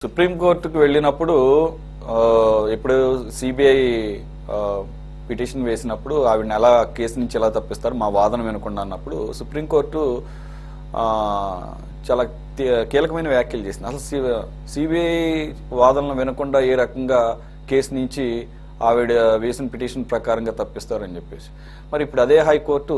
సుప్రీంకోర్టుకు వెళ్ళినప్పుడు ఇప్పుడు సిబిఐ పిటిషన్ వేసినప్పుడు ఆవిడని ఎలా కేసు నుంచి ఎలా తప్పిస్తారు మా వాదన వినకుండా అన్నప్పుడు సుప్రీంకోర్టు చాలా కీలకమైన వ్యాఖ్యలు చేసింది. అసలు సిబిఐ వాదనలు వినకుండా ఏ రకంగా కేసు నుంచి ఆవిడ వేసిన పిటిషన్ ప్రకారంగా తప్పిస్తారని చెప్పేసి, మరి ఇప్పుడు అదే హైకోర్టు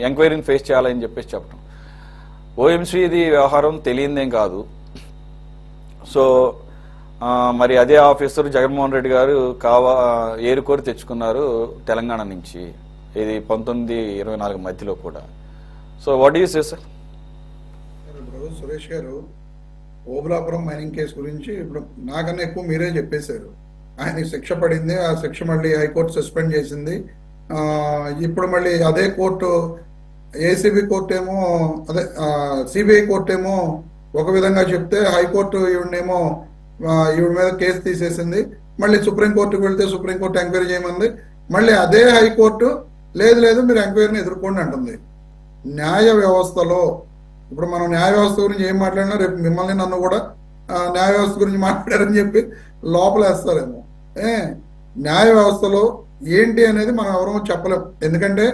ఎంక్వైరీని ఫేస్ చేయాలని చెప్పేసి చెప్పడం, ఓఎంసీది వ్యవహారం తెలియదేం కాదు. సో మరి అదే ఆఫీసర్ జగన్మోహన్ రెడ్డి గారు ఏరుకోరి తెచ్చుకున్నారు తెలంగాణ నుంచి, ఇది 1924 మధ్యలో కూడా. So what is sir? ఇప్పుడు సురేష్ గారు ఓబులాపురం మైనింగ్ కేసు గురించి ఇప్పుడు నాకన్నా ఎక్కువ మీరే చెప్పేశారు. ఆయనకి శిక్ష పడింది, ఆ శిక్ష మళ్ళీ హైకోర్టు సస్పెండ్ చేసింది. ఇప్పుడు మళ్ళీ అదే కోర్టు ఏసీబీ కోర్టు ఏమో అదే సిబిఐ కోర్టు ఏమో ఒక విధంగా చెప్తే హైకోర్టు ఈవిడేమో ఈవిడ మీద కేసు తీసేసింది. మళ్ళీ సుప్రీంకోర్టుకు వెళ్తే సుప్రీంకోర్టు ఎంక్వైరీ చేయమంది. మళ్ళీ అదే హైకోర్టు లేదు మీరు ఎంక్వైరీని ఎదుర్కోండి అంటుంది. న్యాయ వ్యవస్థలో ఇప్పుడు మనం న్యాయ వ్యవస్థ గురించి ఏం మాట్లాడినా రేపు మిమ్మల్ని నన్ను కూడా న్యాయ వ్యవస్థ గురించి మాట్లాడారని చెప్పి లోపలేస్తారేమో. న్యాయ వ్యవస్థలో ఏంటి అనేది మనం ఎవరో చెప్పలేం. ఎందుకంటే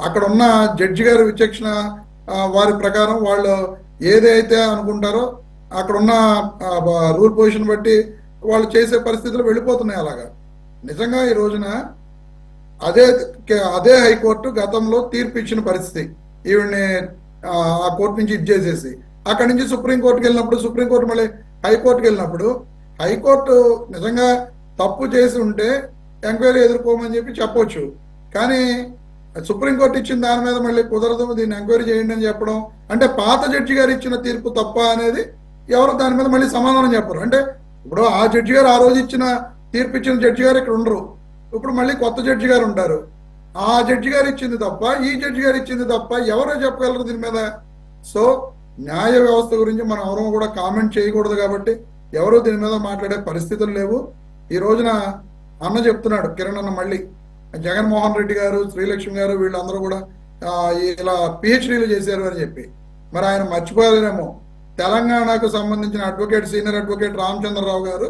అక్కడ ఉన్న జడ్జి గారి విచక్షణ వారి ప్రకారం వాళ్ళు ఏదైతే అనుకుంటారో అక్కడ ఉన్న రూల్ పొజిషన్ బట్టి వాళ్ళు చేసే పరిస్థితులు వెళ్ళిపోతున్నాయి. అలాగా నిజంగా ఈ రోజున అదే హైకోర్టు గతంలో తీర్పు ఇచ్చిన పరిస్థితి, ఈవిడ్ని ఆ కోర్టు నుంచి ఇచ్చేసేసి అక్కడి నుంచి సుప్రీంకోర్టుకి వెళ్ళినప్పుడు, సుప్రీంకోర్టు మళ్ళీ హైకోర్టుకి వెళ్ళినప్పుడు హైకోర్టు నిజంగా తప్పు చేసి ఉంటే ఎంక్వైరీ ఎదుర్కోమని చెప్పి చెప్పొచ్చు. కానీ సుప్రీంకోర్టు ఇచ్చిన దాని మీద మళ్ళీ కుదరదు, దీన్ని ఎంక్వైరీ చేయండి అని చెప్పడం అంటే పాత జడ్జి గారు ఇచ్చిన తీర్పు తప్ప అనేది ఎవరు దాని మీద మళ్ళీ సమాధానం చెప్పరు. అంటే ఇప్పుడు ఆ జడ్జి గారు ఆ రోజు ఇచ్చిన తీర్పు ఇచ్చిన జడ్జి గారు ఇక్కడ ఉండరు, ఇప్పుడు మళ్ళీ కొత్త జడ్జి గారు ఉంటారు. ఆ జడ్జి గారు ఇచ్చింది తప్ప ఈ జడ్జి గారు ఇచ్చింది తప్ప ఎవరో చెప్పగలరు దీని మీద? సో న్యాయ వ్యవస్థ గురించి మనం ఎవరూ కూడా కామెంట్ చేయకూడదు కాబట్టి ఎవరూ దీని మీద మాట్లాడే పరిస్థితులు లేవు. ఈ రోజున అన్న చెప్తున్నాడు, కిరణ్ అన్న, మళ్ళీ జగన్మోహన్ రెడ్డి గారు, శ్రీలక్ష్మి గారు వీళ్ళందరూ కూడా ఇలా పిహెచ్డీలు చేశారు అని చెప్పి. మరి ఆయన మర్చిపోయారేమో, తెలంగాణకు సంబంధించిన అడ్వకేట్, సీనియర్ అడ్వకేట్ రామచంద్రరావు గారు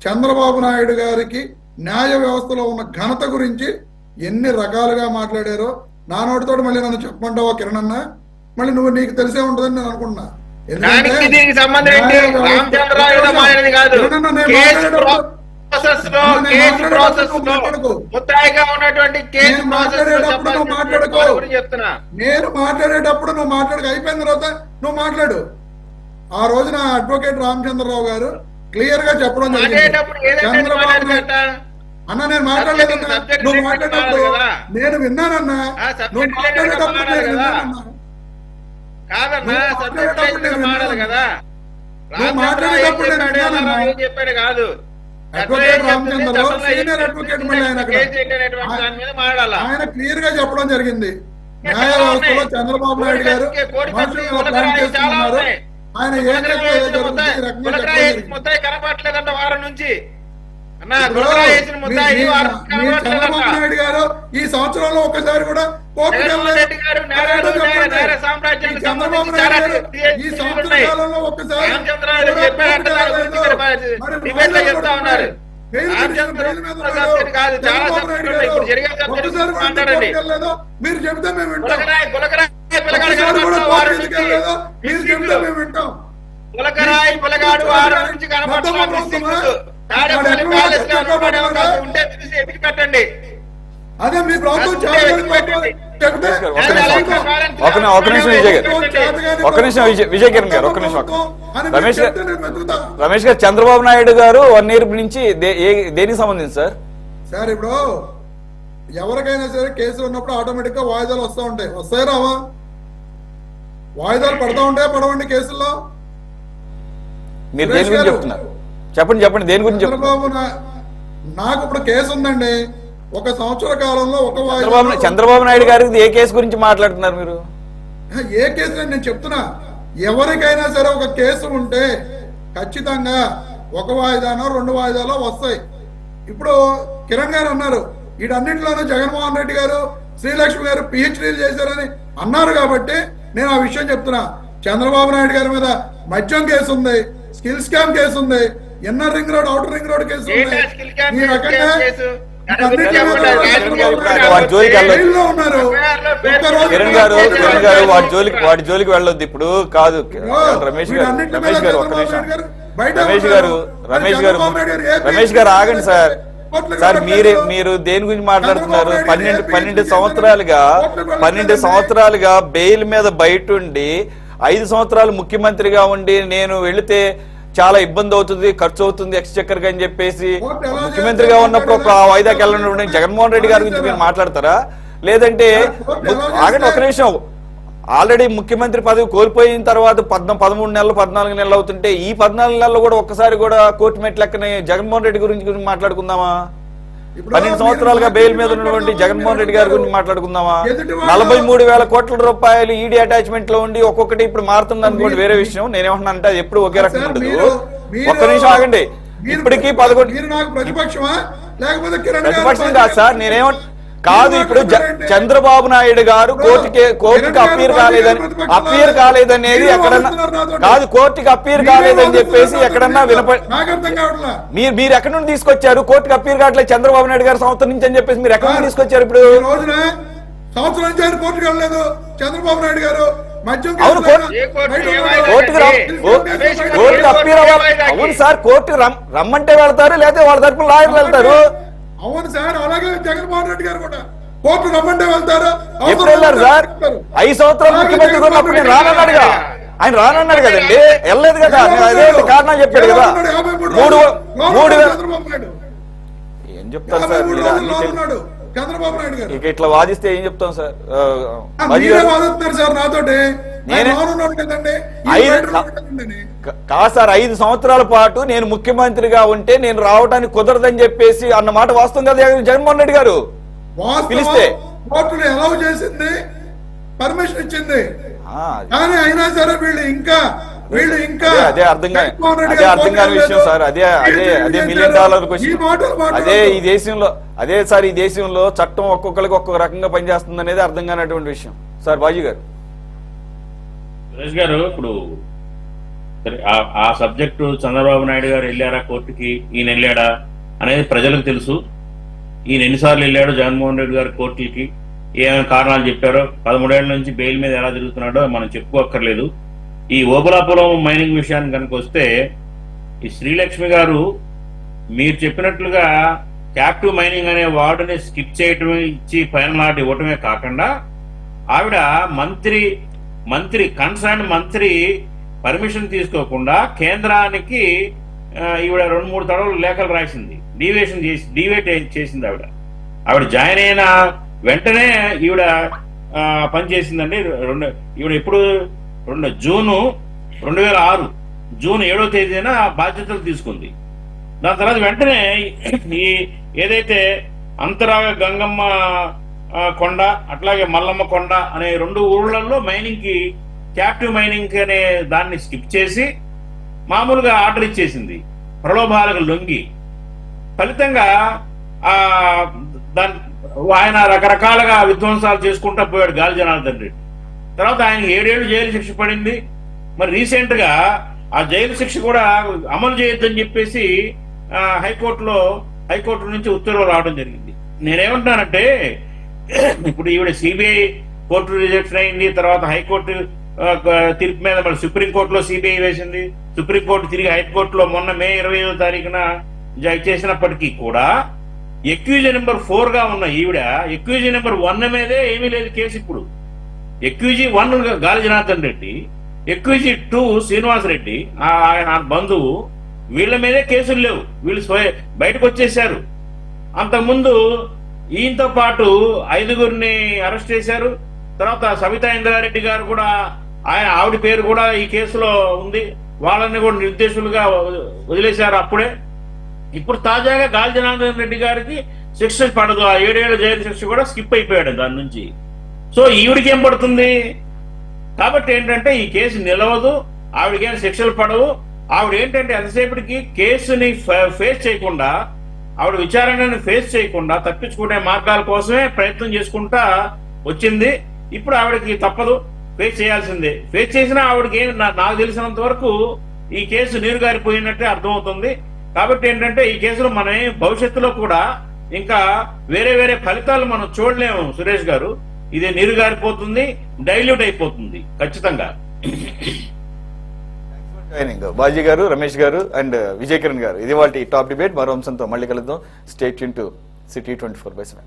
చంద్రబాబు నాయుడు గారికి న్యాయ వ్యవస్థలో ఉన్న ఘనత గురించి ఎన్ని రకాలుగా మాట్లాడారో నా నోటితో మళ్ళీ నన్ను చెప్పమంటావా కిరణ్ అన్న? మళ్ళీ నీకు తెలిసే ఉంటుందని నేను అనుకుంటున్నా. నేను మాట్లాడేటప్పుడు నువ్వు మాట్లాడక అయిపోయిన తర్వాత నువ్వు మాట్లాడు. ఆ రోజున అడ్వకేట్ రామచంద్రరావు గారు క్లియర్ గా చెప్పడం జరిగింది, చంద్రబాబు అన్న నేను మాట్లాడలేదన్నా, నువ్వు మాట్లాడేటప్పుడు నేను విన్నానన్నా, నువ్వు మాట్లాడేటప్పుడు నేను విన్నానన్నా, నువ్వు మాట్లాడేటప్పుడు నేను విన్నానన్నా. అడ్వకేట్ రామచంద్రరావు సీనియర్ అడ్వకేట్, మళ్ళీ ఆయన క్లియర్ గా చెప్పడం జరిగింది, న్యాయ వ్యవస్థలో చంద్రబాబు నాయుడు గారు మనుషులు ప్లాన్ చేస్తున్నారు, ఆయన ఏం కనపట్లేదంట వారం నుంచి. చంద్రబాబు నాయుడు గారు ఈ సంవత్సరంలో ఒక్కసారి కూడా చంద్రబాబు నాయుడు గారు ఈ సంవత్సర కాలంలో ఒక్కసారి మీరు చెబితే మేము వింటాం, మీరు చెబితే మేము వింటాం. అదే మీ ప్రభుత్వం విజయ్ కిరణ్ గారు ఒక్క నిమిషం. రమేష్ గారు, చంద్రబాబు నాయుడు గారు 1 year నుంచి దేనికి సంబంధించి సార్? ఇప్పుడు ఎవరికైనా సరే కేసులు ఉన్నప్పుడు ఆటోమేటిక్ గా వాయిదాలు వస్తూ ఉంటాయి, వస్తాయి రావా? వాయిదాలు పడతా ఉంటాయా పడవండి కేసుల్లో? మీరు దేని గురించి చెప్తున్నారు? చెప్పండి దేని గురించి? చంద్రబాబు నాకు ఇప్పుడు కేసు ఉందండి, 1 సంవత్సర కాలంలో చంద్రబాబు నాయుడు గారికి ఏ కేసు గురించి మాట్లాడుతున్నారు మీరు? ఏ కేసు నేను చెప్తున్నా, ఎవరికైనా సరే ఒక కేసు ఉంటే ఖచ్చితంగా 1 వాయిదానో 2 వాయిదాలో వస్తాయి. ఇప్పుడు కిరణ్ గారు అన్నారు, వీటన్నింటిలోనూ జగన్మోహన్ రెడ్డి గారు, శ్రీలక్ష్మి గారు పిహెచ్డీలు చేశారని అన్నారు కాబట్టి నేను ఆ విషయం చెప్తున్నా. చంద్రబాబు నాయుడు గారి మీద మద్యం కేసు ఉంది, స్కిల్ స్కామ్ కేసు ఉంది, inner ring road, outer ring road case ఉంది. ఈ రకంగా వాడి జోలికి వెళ్ళొద్దు కిరణ్ గారు, వాడి జోలికి వెళ్ళొద్దు ఇప్పుడు. కాదు రమేష్ గారు ఒక్క నిమిషం. రమేష్ గారు ఆగండి సార్. సార్ మీరు దేని గురించి మాట్లాడుతున్నారు? 12 సంవత్సరాలుగా బెయిల్ మీద బయట ఉండి 5 సంవత్సరాలు ముఖ్యమంత్రిగా ఉండి నేను వెళితే చాలా ఇబ్బంది అవుతుంది, ఖర్చు అవుతుంది ఎక్స్చెక్కర్ అని చెప్పేసి ముఖ్యమంత్రిగా ఉన్నప్పుడు ఒక వాయిదాకి వెళ్ళినప్పుడు జగన్మోహన్ రెడ్డి గారి గురించి మీరు మాట్లాడతారా? లేదంటే ఆగండి ఒక నిమిషం. ఆల్రెడీ ముఖ్యమంత్రి పదవి కోల్పోయిన తర్వాత 13 నెలలు 14 నెలలు అవుతుంటే ఈ 14 నెలలు కూడా ఒక్కసారి కూడా కోర్టు మెట్లెక్కని జగన్మోహన్ రెడ్డి గురించి మాట్లాడుకుందామా? 12 సంవత్సరాలుగా బెయిల్ మీద ఉన్నటువంటి జగన్మోహన్ రెడ్డి గారి గురించి మాట్లాడుకుందామా? 43,000 కోట్ల రూపాయలు ఈడీ అటాచ్మెంట్ లో ఉండి ఒక్కొక్కటి ఇప్పుడు మారుతుంది అనుకోండి, వేరే విషయం. నేనేమంటున్నానంటే అది ఎప్పుడు ఒకే రకంగా ఉండదు. ఒక్క నిమిషం ఆగండి. ఇప్పటికీ 11 ప్రతిపక్షం కాదు సార్. కాదు ఇప్పుడు చంద్రబాబు నాయుడు గారు కోర్టుకి అప్పీర్ కాలేదనేది ఎక్కడన్నా కాదు, కోర్టుకి అప్పీర్ కాలేదని చెప్పేసి ఎక్కడన్నా మీరు ఎక్కడి నుండి తీసుకొచ్చారు? కోర్టుకి అప్పీర్ కావట్లేదు చంద్రబాబు నాయుడు గారు సంవత్సరం నుంచి అని చెప్పేసి మీరు ఎక్కడి నుండి తీసుకొచ్చారు? ఇప్పుడు సంవత్సరం నుంచి ఆయన కోర్టుకు వెళ్ళలేదు చంద్రబాబు నాయుడు గారు. అవును కోర్టుకి అప్పీర్ అవ్వాలి. అవును సార్, కోర్టుకు రమ్మంటే వెళ్తారు, లేదా వాళ్ళ తరపున లాయర్లు వెళ్తారు. అవును సార్, అలాగే జగన్మోహన్ రెడ్డి గారు కూడా కోర్టు రమ్మంటే వెళ్తారు. ఎప్పుడు వెళ్ళారు సార్? 5 సంవత్సరాలు ముఖ్యమంత్రి ఉన్నప్పుడు నేను రానన్నాడుగా. ఆయన రానన్నాడు కదండి, వెళ్ళలేదు కదా. అదే కారణం చెప్పాడు కదా. 3,000 ఏం చెప్తారు సార్ చంద్రబాబు నాయుడు గారు? ఇక ఇట్లా వాదిస్తే ఏం చెప్తాం సార్? వాదిస్తున్నారు సార్ నాతోటి. కాదు సార్, 5 సంవత్సరాల పాటు నేను ముఖ్యమంత్రిగా ఉంటే నేను రావడానికి కుదరదని చెప్పేసి అన్నమాట వాస్తవం కదా జగన్మోహన్ రెడ్డి గారు? పిలిస్తే కోర్టులు అలౌ చేసింది, పర్మిషన్ ఇచ్చింది. కానీ అయినా సరే వీళ్ళు ఇంకా అదే అర్థం కాని విషయం సార్. అదే $1 మిలియన్ క్వశ్చన్. అదే సార్, ఈ దేశంలో చట్టం ఒక్కొక్కరికి ఒక్కొక్క రకంగా పనిచేస్తుంది అనేది అర్థం కానటువంటి విషయం సార్. బాజీ గారు, సురేష్ గారు, ఇప్పుడు ఆ సబ్జెక్టు చంద్రబాబు నాయుడు గారు వెళ్ళారా కోర్టుకి, ఈయన వెళ్ళాడా అనేది ప్రజలకు తెలుసు. ఈయన ఎన్నిసార్లు వెళ్ళాడో జగన్మోహన్ రెడ్డి గారు కోర్టులకి, ఏమైనా కారణాలు చెప్పారో, 13 ఏళ్ల నుంచి బెయిల్ మీద ఎలా తిరుగుతున్నాడో మనం చెప్పుకోక్కర్లేదు. ఈ ఓబులాపురం మైనింగ్ విషయానికి కనుక వస్తే, ఈ శ్రీలక్ష్మి గారు మీరు చెప్పినట్లుగా క్యాప్టివ్ మైనింగ్ అనే వార్డుని స్కిప్ చేయటం, ఇచ్చి ఫైనల్ ఆర్డర్ ఇవ్వటమే కాకుండా ఆవిడ మంత్రి కన్సర్న్ మంత్రి పర్మిషన్ తీసుకోకుండా కేంద్రానికి ఈవిడ 2-3 తడవలు లేఖలు రాసింది, డివేట్ చేసింది. ఆవిడ జాయిన్ అయిన వెంటనే ఈవిడ పనిచేసిందండి. ఈవిడ ఎప్పుడు జూన్ 2006 జూన్ 7వ తేదీన బాధ్యతలు తీసుకుంది. దాని తర్వాత వెంటనే ఈ ఏదైతే అంతరాగ గంగమ్మ కొండ అట్లాగే మల్లమ్మ కొండ అనే 2 ఊళ్ళల్లో మైనింగ్ కి, క్యాప్టివ్ మైనింగ్ అనే దాన్ని స్కిప్ చేసి మామూలుగా ఆర్డర్ ఇచ్చేసింది ప్రలోభాలకు లొంగి. ఫలితంగా ఆయన రకరకాలుగా విధ్వంసాలు చేసుకుంటూ పోయాడు గాలి జనార్దన్ రెడ్డి. తర్వాత ఆయనకి 7 ఏళ్లు జైలు శిక్ష పడింది. మరి రీసెంట్ గా ఆ జైలు శిక్ష కూడా అమలు చేయొద్దని చెప్పేసి హైకోర్టు నుంచి ఉత్తర్వులు రావడం జరిగింది. నేనేమంటానంటే, ఇప్పుడు ఈవిడ సిబిఐ కోర్టు రిజెక్షన్ అయింది, తర్వాత హైకోర్టు తీర్పు మీద మళ్ళీ సుప్రీంకోర్టులో సిబిఐ వేసింది, సుప్రీంకోర్టు తిరిగి హైకోర్టులో మొన్న మే 25వ తారీఖున చేసినప్పటికీ కూడా ఎక్యూజన్ నెంబర్ 4 గా ఉన్న ఈవిడ ఎక్యూజన్ నెంబర్ 1 మీదే ఏమీ లేదు కేసు. ఇప్పుడు ఎక్యూజీ 1 గాలి జనార్దన్ రెడ్డి, ఎక్యూజీ 2 శ్రీనివాస్ రెడ్డి ఆయన బంధువు, వీళ్ళ మీదే కేసులు లేవు. వీళ్ళు బయటకు వచ్చేసారు. అంతకుముందు ఈయనతో పాటు 5గురిని అరెస్ట్ చేశారు. తర్వాత సవితా ఇంద్రారెడ్డి గారు కూడా, ఆవిడ పేరు కూడా ఈ కేసులో ఉంది. వాళ్ళని కూడా నిర్దేశులుగా వదిలేశారు అప్పుడే. ఇప్పుడు తాజాగా గాలి జనార్దన్ రెడ్డి గారికి శిక్ష పడదు, ఆ 7 ఏళ్ల జైలు శిక్ష కూడా స్కిప్ అయిపోయాడు దాని నుంచి. సో ఈవిడికి ఏం పడుతుంది? కాబట్టి ఏంటంటే ఈ కేసు నిలవదు, ఆవిడకేం శిక్షలు పడవు. ఆవిడ ఏంటంటే ఎంతసేపటికి కేసుని ఫేస్ చేయకుండా, ఆవిడ విచారణని ఫేస్ చేయకుండా తప్పించుకునే మార్గాల కోసమే ప్రయత్నం చేసుకుంటా వచ్చింది. ఇప్పుడు ఆవిడకి తప్పదు. ఫేస్ చేయాల్సిందే. ఫేస్ చేసినా ఆవిడకి ఏం నాకు తెలిసినంత వరకు ఈ కేసు నీరు గారిపోయినట్టే అర్థమవుతుంది. కాబట్టి ఏంటంటే ఈ కేసులో మనం భవిష్యత్తులో కూడా ఇంకా వేరే వేరే ఫలితాలు మనం చూడలేము సురేష్ గారు. ఇది నీరు గారిపోతుంది, డైల్యూట్ అయిపోతుంది ఖచ్చితంగా. జాయినింగ్ బాజీ గారు, రమేష్ గారు అండ్ విజయ్ కిరణ్ గారు. ఇది వాటి టాప్ డిబేట్. మరో అంశంతో మళ్ళీ కలుద్దాం. Stay tune to city 24/7.